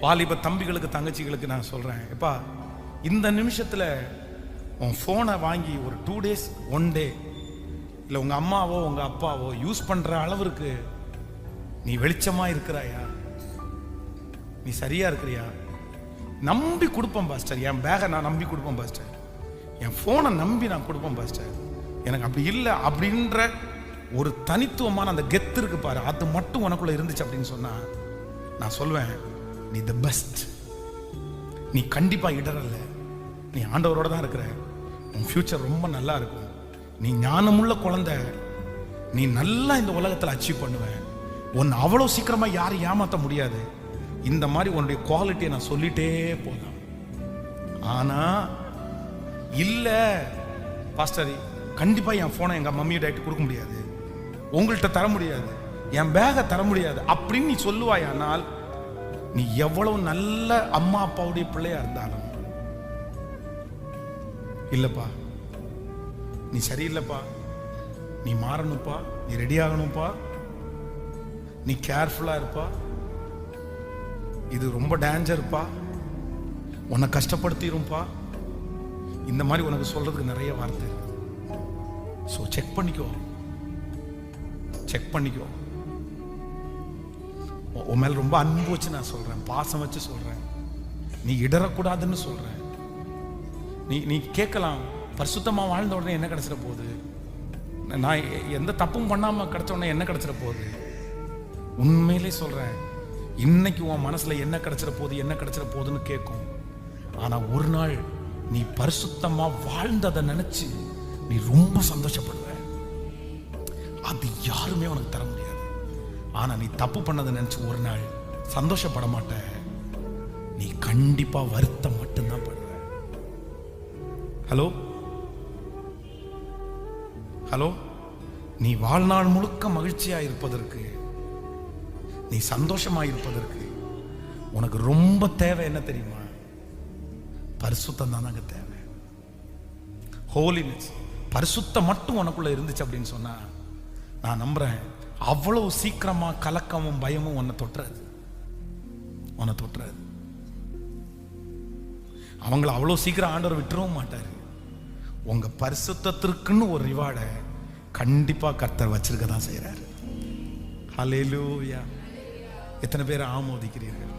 வாலிப தம்பிகளுக்கு தங்கச்சிகளுக்கு நான் சொல்றேன், எப்பா இந்த நிமிஷத்துல உன் போனை வாங்கி ஒரு 2 days 1 day இல்லை உங்க அம்மாவோ உங்க அப்பாவோ யூஸ் பண்ற அளவிற்கு நீ வெளிச்சமா இருக்கிறாயா? நீ சரியா இருக்கிறியா? நம்பி கொடுப்பேன் பாஸ்டர், என் பேகை நான் நம்பி கொடுப்பேன் பாஸ்டர், என் போனை நம்பி நான் கொடுப்பேன் பாஸ்டர். எனக்கு அப்படி இல்லை அப்படின்ற ஒரு தனித்துவமான அந்த கெத்து இருக்கு பாரு, அது மட்டும் உனக்குள்ள இருந்துச்சு அப்படின்னு சொன்னா நான் சொல்லுவேன், நீ த பெஸ்ட். நீ கண்டிப்பா இடரல, நீ ஆண்டவரோட தான் இருக்கிற, உன் ஃபியூச்சர் ரொம்ப நல்லா இருக்கும். நீ ஞானமுள்ள குழந்தை, நீ நல்லா இந்த உலகத்தில் அச்சீவ் பண்ணுவேன். உன்னை அவ்வளோ சீக்கிரமா யாரும் ஏமாற்ற முடியாது. இந்த மாதிரி உன்னுடைய குவாலிட்டியை நான் சொல்லிட்டே போகலாம். ஆனா இல்ல பாஸ்டர், கண்டிப்பா என் போனை எங்க மம்மி டாடி கொடுக்க முடியாது, உங்கள்கிட்ட தர முடியாது, என் பேகை தர முடியாது அப்படின்னு நீ சொல்லுவாயானால் நீ எவ்வளவு நல்ல அம்மா அப்பாவுடைய பிள்ளையா இருந்தாலும் இல்லப்பா, நீ சரியில்லைப்பா, நீ மாறணும்ப்பா, நீ ரெடி ஆகணும்ப்பா, நீ கேர்ஃபுல்லா இருப்பா, இது ரொம்ப டேஞ்சர்ப்பா, உன்னை கஷ்டப்படுத்திரும்பா, இந்த மாதிரி உனக்கு சொல்றதுக்கு நிறைய வார்த்தை இருக்கு. ஸோ செக் பண்ணிக்கோ, செக் பண்ணிக்கோ. உன் மேல ரொம்ப அன்பு வச்சு நான் சொல்றேன், பாசம் வச்சு சொல்றேன், நீ இடரக்கூடாதுன்னு சொல்றேன். நீ கேட்கலாம், பரிசுத்தமா வாழ்ந்த உடனே என்ன கிடைச்சிட போகுது, நான் எந்த தப்பும் பண்ணாம கிடைச்ச உடனே என்ன கிடைச்சிட போகுது? உண்மையிலே சொல்றேன், இன்னைக்கு உன் மனசுல என்ன கிடைச்சிட போகுது என்ன கிடைச்சிட போகுதுன்னு கேட்கும். ஆனா ஒரு நாள் நீ பரிசுத்தமா வாழ்ந்ததை நினைச்சு நீ ரொம்ப சந்தோஷப்படுவ. அது யாருமே உனக்கு தர முடியாது. ஆனா நீ தப்பு பண்ணதை நினைச்சு ஒரு நாள் சந்தோஷப்பட மாட்ட, நீ கண்டிப்பா வருத்தம் மட்டும்தான் படுவ. ஹலோ ஹலோ, நீ வாழ்நாள் முழுக்க மகிழ்ச்சியா இருப்பதற்கு, நீ சந்தோஷமா இருப்பதற்கு உனக்கு ரொம்ப தேவை என்ன தெரியுமா? பரிசுத்தம் தான் தேவை. ஹோலினஸ், பரிசுத்தம் மட்டும் உனக்குள்ள இருந்துச்சு அப்படின்னு சொன்னா நான் நம்புறேன் அவ்வளவு சீக்கிரமா கலக்கமும் பயமும் உன்னை தொட்டுறது. அவங்கள அவ்வளவு சீக்கிரம் ஆண்டவர் விட்டுறவும் மாட்டாரு. உங்க பரிசுத்தத்திற்குன்னு ஒரு ரிவார்டை கண்டிப்பா கர்த்தர் வச்சிருக்க தான் செய்யறாரு. ஹல்லேலூயா. எத்தனை பேர் ஆமோதிக்கிறீர்கள்?